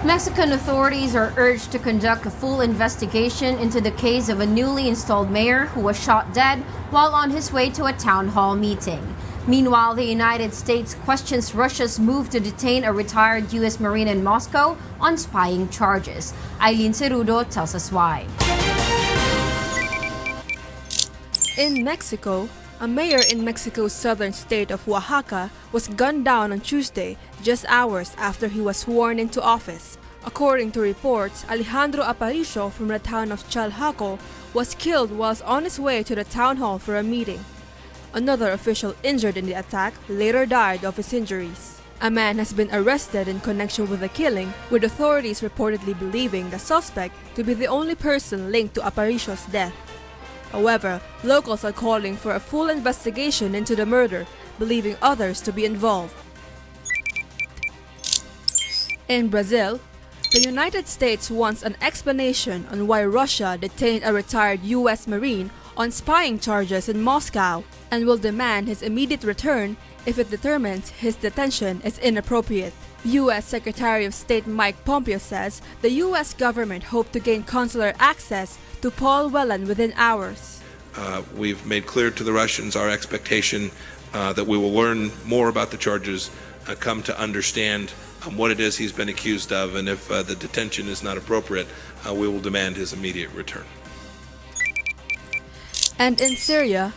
Mexican authorities are urged to conduct a full investigation into the case of a newly installed mayor who was shot dead while on his way to a town hall meeting. Meanwhile, the United States questions Russia's move to detain a retired U.S. Marine in Moscow on spying charges. Aileen Cerrudo tells us why. In Mexico, a mayor in Mexico's southern state of Oaxaca was gunned down on Tuesday, just hours after he was sworn into office. According to reports, Alejandro Aparicio from the town of Chalhaco was killed whilst on his way to the town hall for a meeting. Another official injured in the attack later died of his injuries. A man has been arrested in connection with the killing, with authorities reportedly believing the suspect to be the only person linked to Aparicio's death. However, locals are calling for a full investigation into the murder, believing others to be involved. In Brazil, the United States wants an explanation on why Russia detained a retired U.S. Marine on spying charges in Moscow and will demand his immediate return if it determines his detention is inappropriate. U.S. Secretary of State Mike Pompeo says the U.S. government hoped to gain consular access to Paul Whelan within hours. We've made clear to the Russians our expectation that we will learn more about the charges, come to understand what it is he's been accused of, and if the detention is not appropriate, we will demand his immediate return. And in Syria,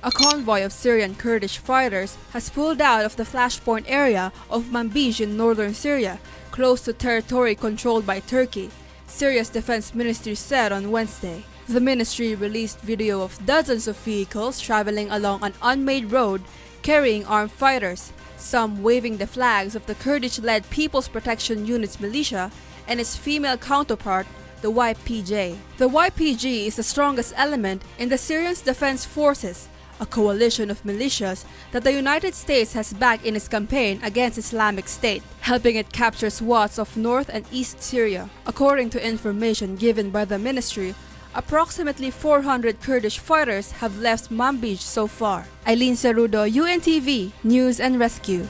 a convoy of Syrian Kurdish fighters has pulled out of the flashpoint area of Manbij in northern Syria, close to territory controlled by Turkey, Syria's defense ministry said on Wednesday. The ministry released video of dozens of vehicles traveling along an unmade road carrying armed fighters, some waving the flags of the Kurdish-led People's Protection Unit's militia and its female counterpart, the YPG. The YPG is the strongest element in the Syrian Defense Forces, a coalition of militias that the United States has backed in its campaign against Islamic State, helping it capture swaths of North and East Syria. According to information given by the ministry, approximately 400 Kurdish fighters have left Manbij so far. Aileen Cerrudo, UNTV, News and Rescue.